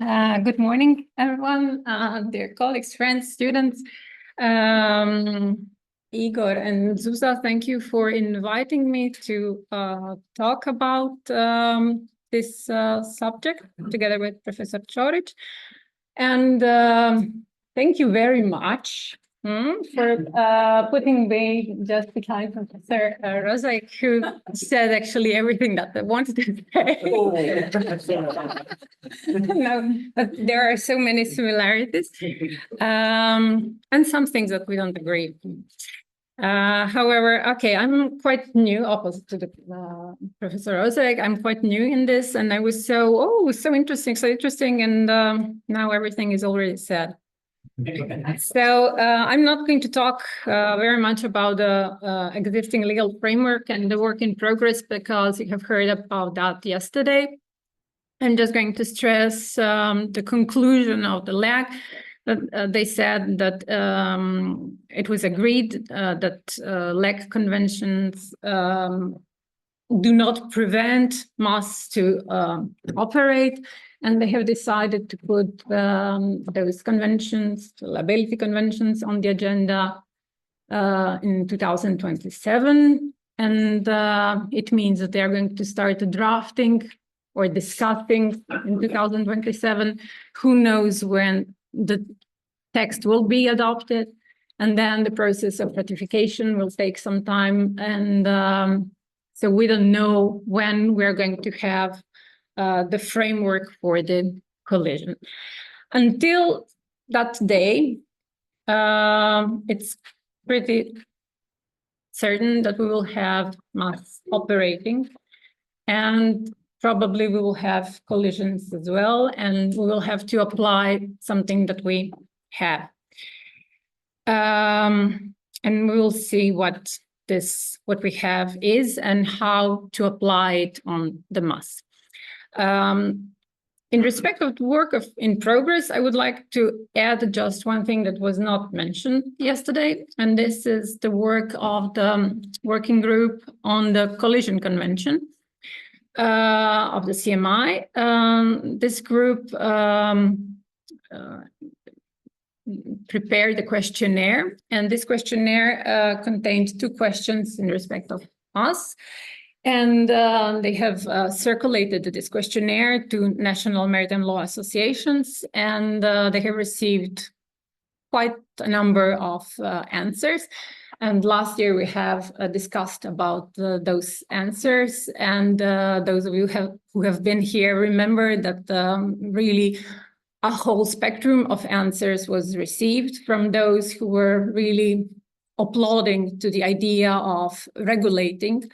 Good morning, everyone, dear colleagues, friends, students. Igor and Zuzá, thank you for inviting me to talk about this subject together with Professor Ćorić. And thank you very much for putting me just behind Professor Rosek, who said actually everything that I wanted to say. No, but there are so many similarities and some things that we don't agree. However, okay, I'm quite new, opposite to the Professor Rosek. I'm quite new in this, and I was so interesting, and now everything is already said. So I'm not going to talk very much about the existing legal framework and the work in progress, because you have heard about that yesterday. I'm just going to stress the conclusion of the LAC. They said that it was agreed that LAC conventions do not prevent MAS to operate, and they have decided to put those conventions, liability conventions, on the agenda in 2027. And it means that they are going to start drafting or discussing in 2027. Who knows when the text will be adopted, and then the process of ratification will take some time. And so we don't know when we're going to have the framework for the collision. Until that day, it's pretty certain that we will have MAS operating, and probably we will have collisions as well, and we will have to apply something that we have. And we will see what we have is and how to apply it on the MAS. In respect of the work in progress, I would like to add just one thing that was not mentioned yesterday, and this is the work of the working group on the collision convention of the CMI. This group prepared a questionnaire, and this questionnaire contained 2 questions in respect of us. And they have circulated this questionnaire to national maritime law associations, and they have received quite a number of answers. And last year we have discussed about those answers, and those of you who have been here remember that really a whole spectrum of answers was received from those who were really applauding to the idea of regulating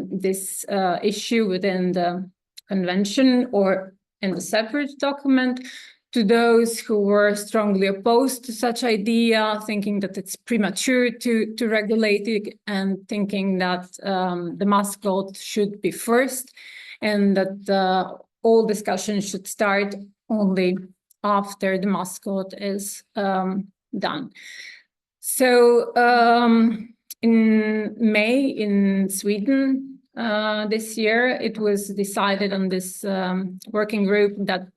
this issue within the convention or in the separate document, to those who were strongly opposed to such idea, thinking that it's premature to regulate it, and thinking that the MAS code should be first, and that all discussion should start only after the MAS code is done. So in May in Sweden this year, it was decided on this working group that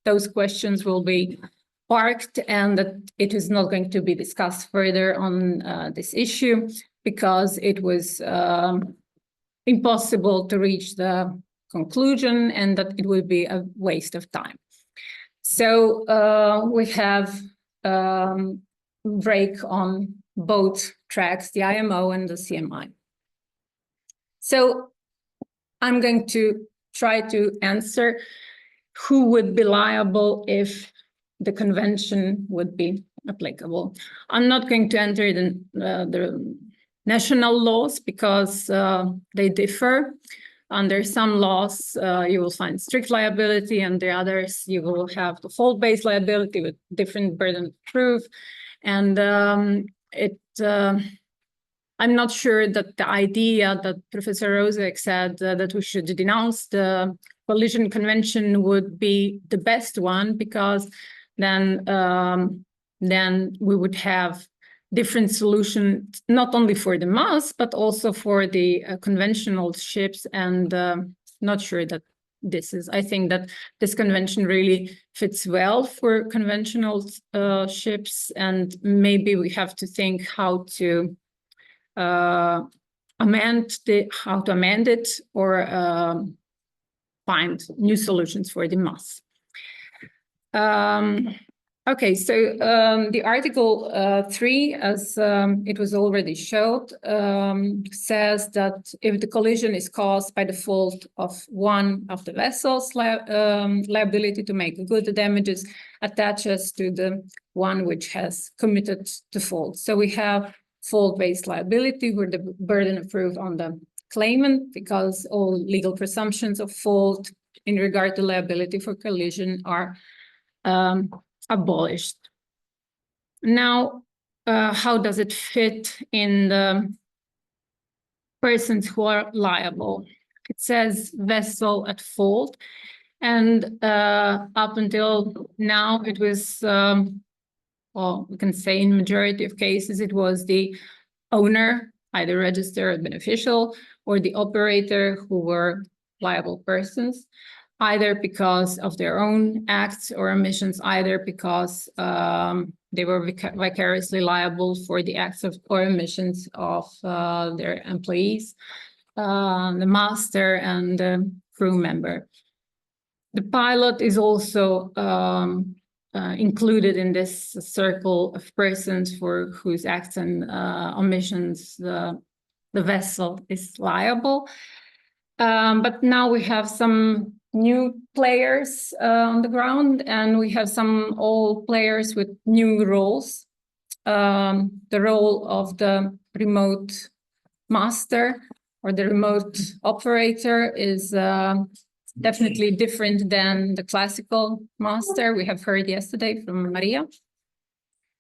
those questions will be parked, and that it is not going to be discussed further on this issue, because it was impossible to reach the conclusion, and that it would be a waste of time. So we have break on both tracks, the IMO and the CMI. So I'm going to try to answer who would be liable if the convention would be applicable. I'm not going to enter the national laws, because they differ. Under some laws, you will find strict liability, and the others you will have the fault-based liability with different burden of proof. And I'm not sure that the idea that Professor Rosek said that we should denounce the collision convention would be the best one, because then we would have different solutions, not only for the MAS, but also for the conventional ships. And not sure that I think that this convention really fits well for conventional ships, and maybe we have to think how to amend it, or find new solutions for the mass. Okay, so the Article 3, as it was already showed, says that if the collision is caused by the fault of one of the vessels, liability to make good the damages attaches to the one which has committed the fault. So we have fault-based liability, where the burden of proof on the claimant, because all legal presumptions of fault in regard to liability for collision are abolished. Now, how does it fit in the persons who are liable? It says vessel at fault, and up until now it was, well, we can say in majority of cases it was the owner, either registered beneficial, or the operator, who were liable persons, either because of their own acts or omissions, either because they were vicariously liable for the acts or omissions of their employees, the master, and the crew member. The pilot is also included in this circle of persons for whose acts and omissions the vessel is liable. But now we have some new players on the ground, and we have some old players with new roles. The role of the remote master or the remote operator is definitely different than the classical master we have heard yesterday from Maria.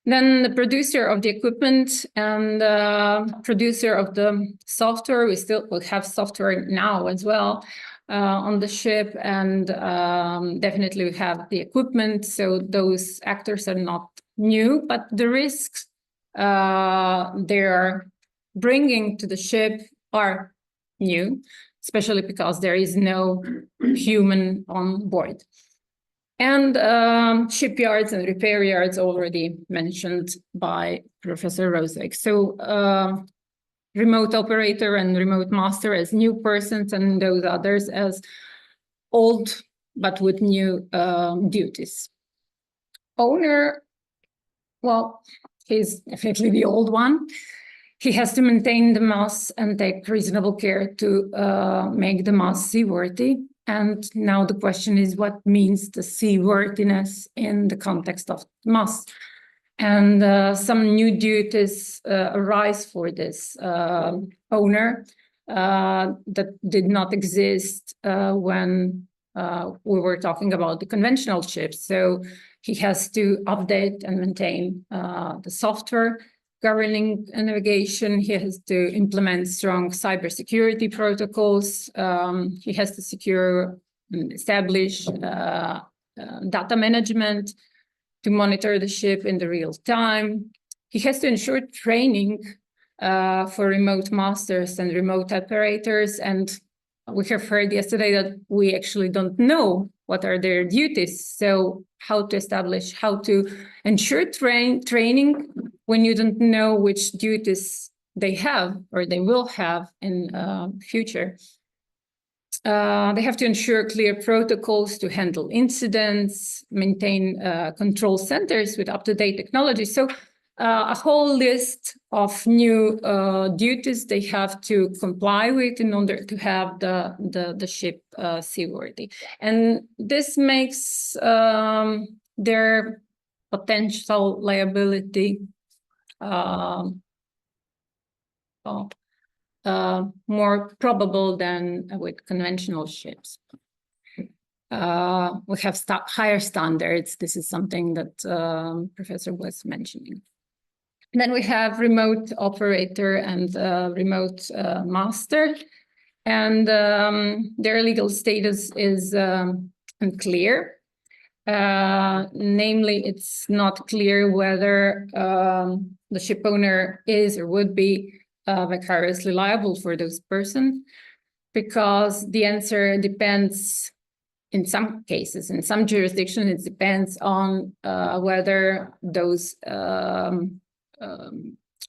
Then the producer of the equipment and producer of the software. We still will have software now as well on the ship, and definitely we have the equipment. So those actors are not new, but the risks they're bringing to the ship are new, especially because there is no human on board. And shipyards and repair yards already mentioned by Professor Rosek. So remote operator and remote master as new persons, and those others as old but with new duties. Owner, well, he's definitely the old one. He has to maintain the mass and take reasonable care to make the mass seaworthy. And now the question is, what means the seaworthiness in the context of mass? And some new duties arise for this owner that did not exist when we were talking about the conventional ships. So he has to update and maintain the software governing navigation. He has to implement strong cybersecurity protocols. He has to secure and establish data management to monitor the ship in the real time. He has to ensure training for remote masters and remote operators. And we have heard yesterday that we actually don't know what are their duties. So how to establish, how to ensure training when you don't know which duties they have or they will have in future. They have to ensure clear protocols to handle incidents, maintain control centers with up-to-date technology. So a whole list of new duties they have to comply with in order to have the ship seaworthy. And this makes their potential liability more probable than with conventional ships. We have higher standards. This is something that Professor was mentioning. Then we have remote operator and remote master, and their legal status is unclear. Namely, it's not clear whether the ship owner is or would be vicariously liable for those persons, because the answer depends in some cases, in some jurisdictions, it depends on whether those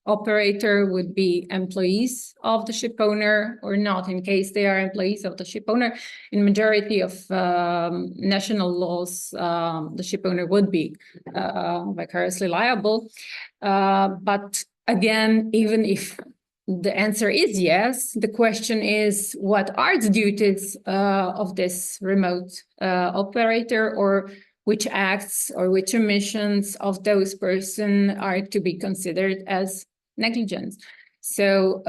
operator would be employees of the ship owner or not. In case they are employees of the ship owner, in majority of national laws, the ship owner would be vicariously liable. But again, even if the answer is yes, the question is, what are the duties of this remote operator, or which acts or which omissions of those persons are to be considered as negligence? So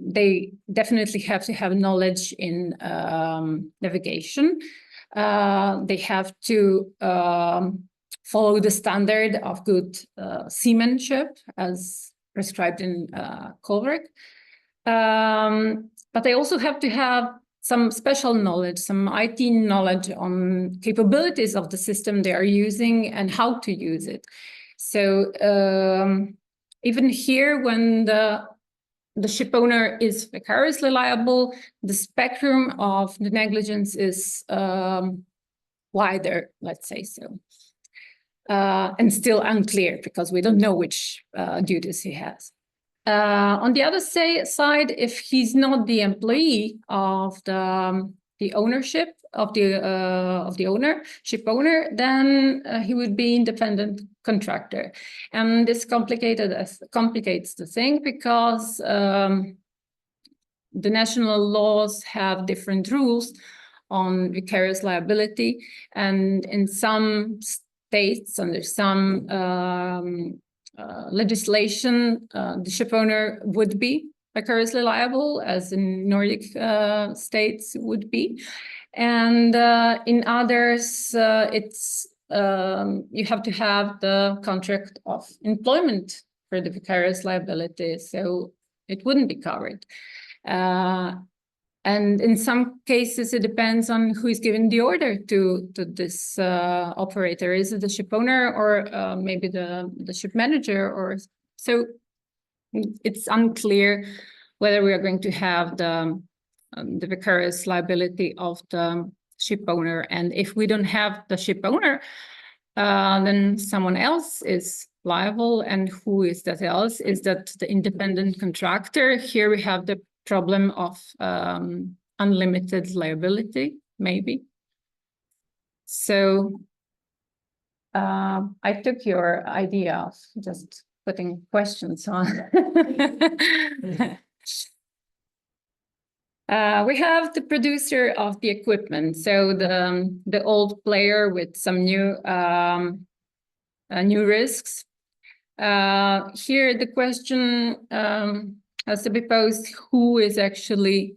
they definitely have to have knowledge in navigation. They have to follow the standard of good seamanship as prescribed in Colbert. But they also have to have some special knowledge, some IT knowledge on capabilities of the system they are using and how to use it. So even here, when the ship owner is vicariously liable, the spectrum of the negligence is wider, let's say so. And still unclear, because we don't know which duties he has. On the other side, if he's not the employee of the ownership of the owner, ship owner, then he would be independent contractor, and this complicates the thing, because the national laws have different rules on vicarious liability, and in some states, under some legislation, the ship owner would be vicariously liable, as in Nordic states would be. And in others, it's you have to have the contract of employment for the vicarious liability, so it wouldn't be covered. And in some cases, it depends on who is giving the order to this operator. Is it the ship owner, or maybe the ship manager? Or so it's unclear whether we are going to have the vicarious liability of the ship owner. And if we don't have the ship owner, then someone else is liable. And who is that else? Is that the independent contractor? Here we have the problem of unlimited liability, maybe. So I took your idea of just putting questions on. We have the producer of the equipment, so the old player with some new risks. Here the question has to be posed: who is actually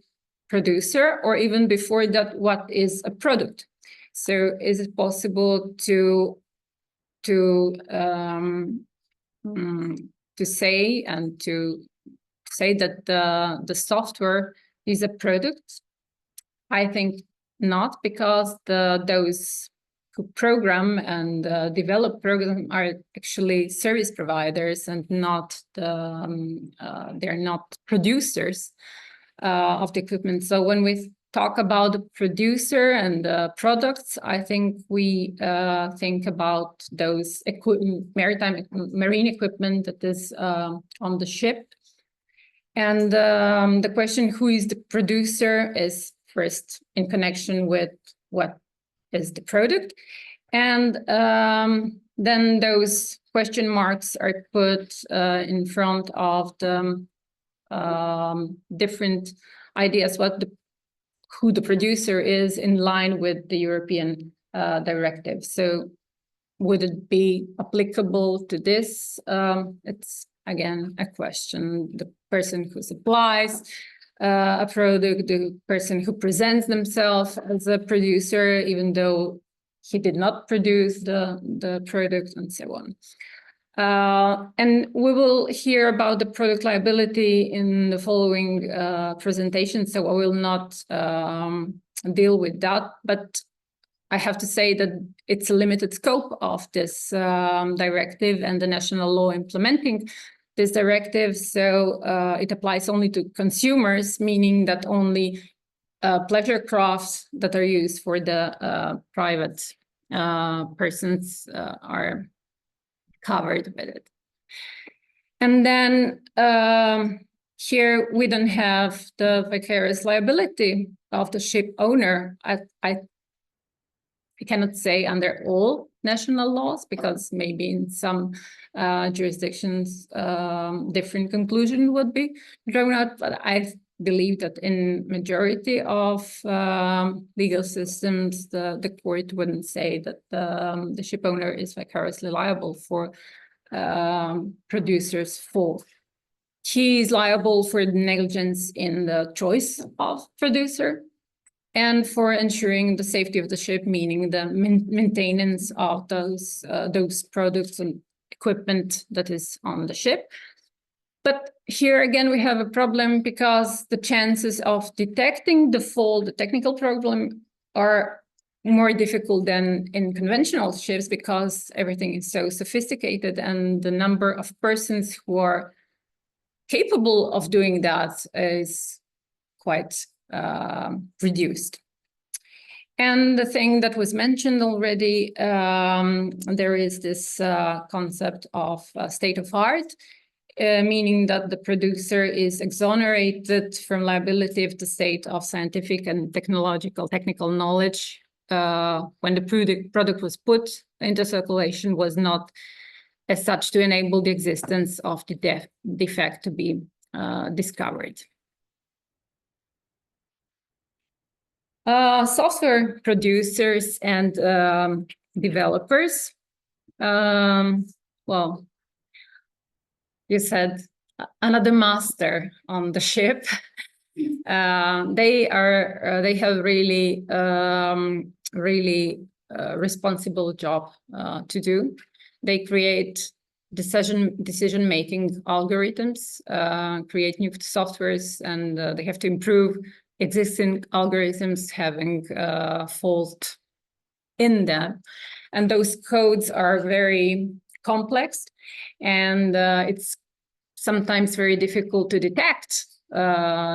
producer, or even before that, what is a product? So is it possible to say that the software is a product? I think not, because those who program and develop program are actually service providers and not they're not producers of the equipment. So when we talk about the producer and products, I think we think about those marine equipment that is on the ship. And the question, who is the producer, is first in connection with what is the product. And then those question marks are put in front of the different ideas, who the producer is in line with the European directive. So would it be applicable to this? It's again a question. The person who supplies a product, the person who presents themselves as a producer, even though he did not produce the product, and so on. And we will hear about the product liability in the following presentation, so I will not deal with that. But I have to say that it's a limited scope of this directive and the national law implementing this directive. So it applies only to consumers, meaning that only pleasure crafts that are used for the private persons are covered with it. And then here we don't have the vicarious liability of the ship owner. I cannot say under all national laws, because maybe in some jurisdictions different conclusion would be drawn out, but I believe that in majority of legal systems, the court wouldn't say that the ship owner is vicariously liable for producer's fault. He is liable for negligence in the choice of producer and for ensuring the safety of the ship, meaning the maintenance of those products and equipment that is on the ship. But here again, we have a problem because the chances of detecting the fault, the technical problem, are more difficult than in conventional ships because everything is so sophisticated and the number of persons who are capable of doing that is quite reduced. And the thing that was mentioned already, there is this concept of state of art, meaning that the producer is exonerated from liability if the state of scientific and technical knowledge when the product was put into circulation was not as such to enable the existence of the defect to be discovered. Software producers and developers. Well, you said another master on the ship. They have really responsible job to do. They create decision-making algorithms, create new softwares, and they have to improve existing algorithms having fault in them. And those codes are very complex, and it's sometimes very difficult to detect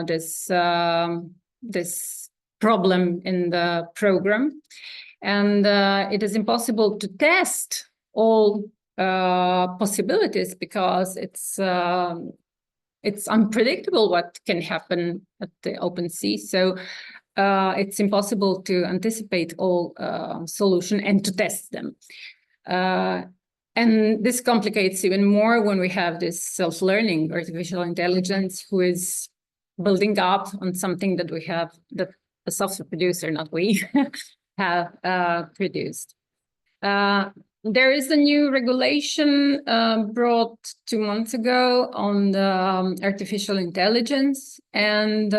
this problem in the program. And it is impossible to test all possibilities because it's unpredictable what can happen at the open sea. So it's impossible to anticipate all solutions and to test them. And this complicates even more when we have this self-learning artificial intelligence who is building up on something that we have, that a software producer, not we, have produced. There is a new regulation brought 2 months ago on the artificial intelligence, and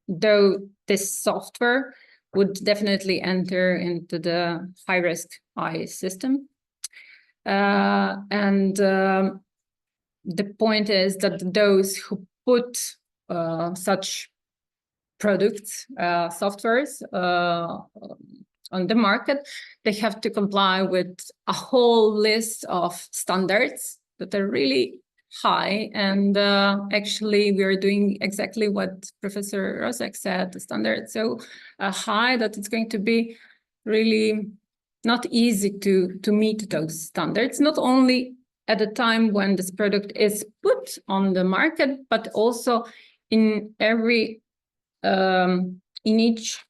though this software would definitely enter into the high-risk AI system. The point is that those who put such products, softwares on the market, they have to comply with a whole list of standards that are really high. And actually, we are doing exactly what Professor Rosek said. The standards so high that it's going to be really not easy to meet those standards, not only at the time when this product is put on the market, but also in every in each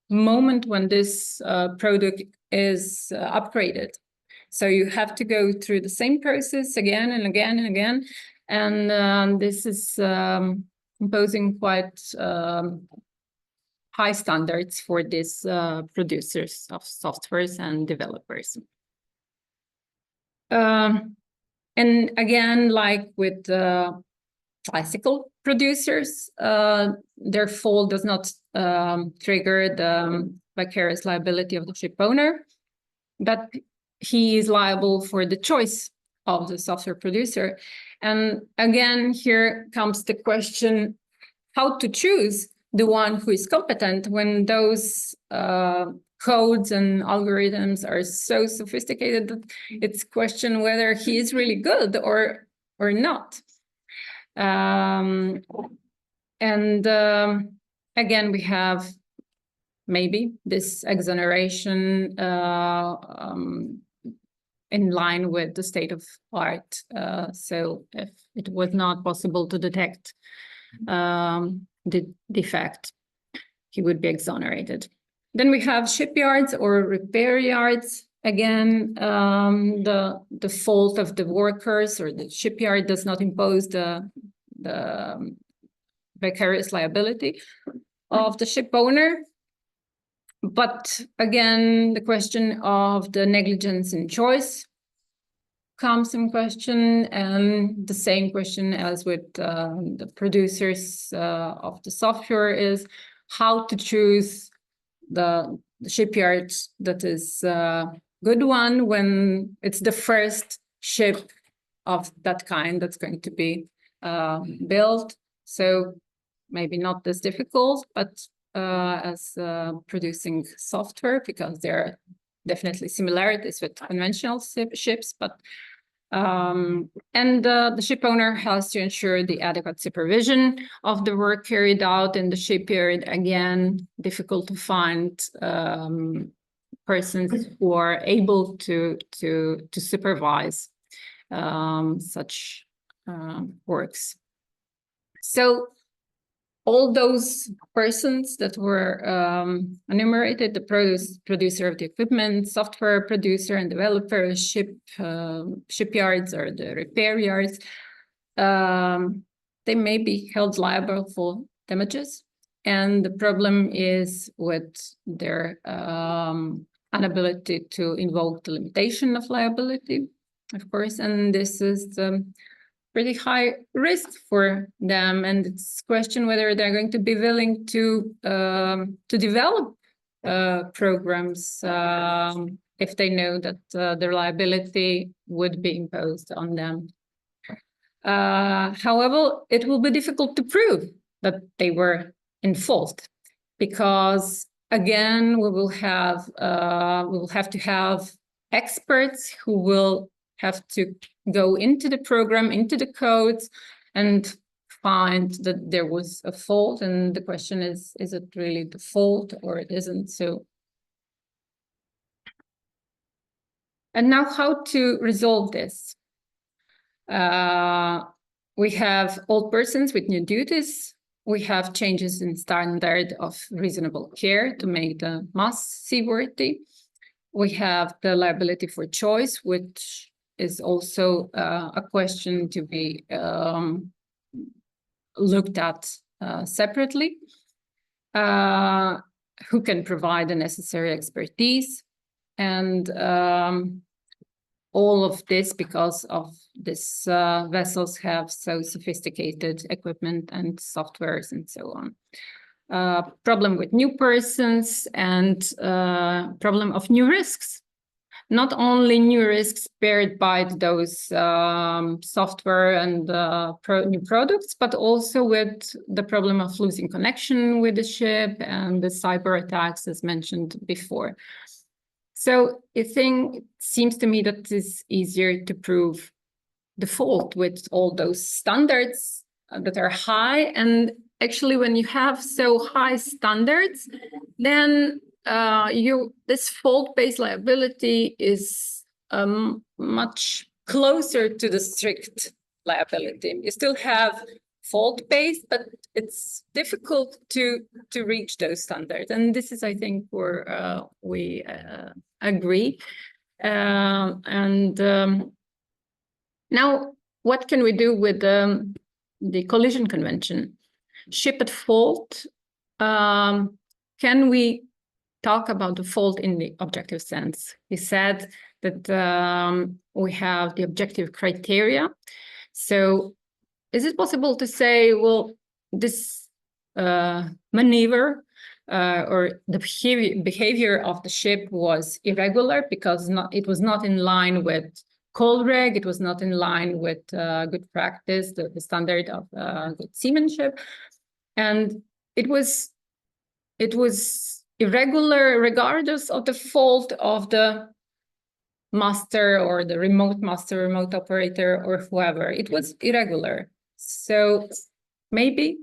moment when this product is upgraded. So you have to go through the same process again and again and again. And this is imposing quite high standards for these producers of softwares and developers. And again, like with classical producers, their fault does not trigger the vicarious liability of the ship owner, but he is liable for the choice of the software producer. And again, here comes the question how to choose the one who is competent when those codes and algorithms are so sophisticated that it's question whether he is really good or not. And And again, we have maybe this exoneration in line with the state of art. So if it was not possible to detect the defect, he would be exonerated. Then we have shipyards or repair yards. Again, the fault of the workers or the shipyard does not impose the vicarious liability of the ship owner. But again, the question of the negligence in choice comes in question, and the same question as with the producers of the software is how to choose the shipyard that is a good one when it's the first ship of that kind that's going to be built. So maybe not as difficult, but as producing software, because there are definitely similarities with conventional ships, but and the ship owner has to ensure the adequate supervision of the work carried out in the shipyard. Again, difficult to find persons who are able to supervise such works. So all those persons that were enumerated, the producer of the equipment, software producer and developer, shipyards or the repair yards, they may be held liable for damages. And the problem is with their inability to invoke the limitation of liability, of course, and this is pretty high risk for them, and it's a question whether they're going to be willing to develop programs if they know that their liability would be imposed on them. However, it will be difficult to prove that they were in fault, because again, we will have to have experts who will have to go into the program, into the codes, and find that there was a fault. And the question is it really the fault or it isn't? So, and now how to resolve this? We have old persons with new duties. We have changes in standard of reasonable care to make the mass seaworthy. We have the liability for choice, which is also a question to be looked at separately. Who can provide the necessary expertise? And all of this because of this vessels have so sophisticated equipment and softwares and so on. Problem with new persons and problem of new risks. Not only new risks beared by those software and new products, but also with the problem of losing connection with the ship and the cyber attacks, as mentioned before. So I think it seems to me that it's easier to prove the fault with all those standards that are high. And actually, when you have so high standards, then this fault-based liability is much closer to the strict liability. You still have fault-based, but it's difficult to reach those standards. And this is, I think, where we agree. Now, what can we do with the collision convention? Ship at fault. Can we talk about the fault in the objective sense? He said that we have the objective criteria. So is it possible to say, well, this maneuver or the behavior of the ship was irregular because it was not in line with cold reg, it was not in line with good practice, the standard of good seamanship, and it was irregular regardless of the fault of the master or the remote master, remote operator, or whoever. It was irregular. So maybe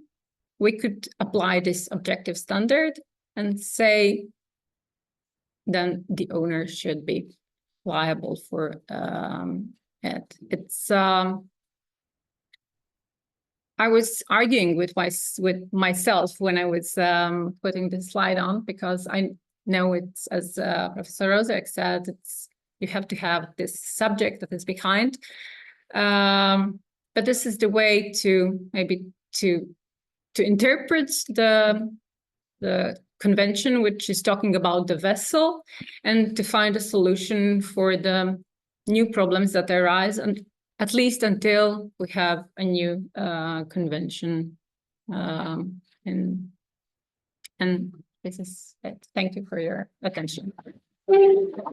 we could apply this objective standard and say, then the owner should be liable for it. It's I was arguing with myself when I was putting this slide on, because I know it's, as Professor Rosek said, you have to have this subject that is behind. But this is the way to maybe to interpret the convention, which is talking about the vessel, and to find a solution for the new problems that arise, and at least until we have a new convention. And this is it. Thank you for your attention.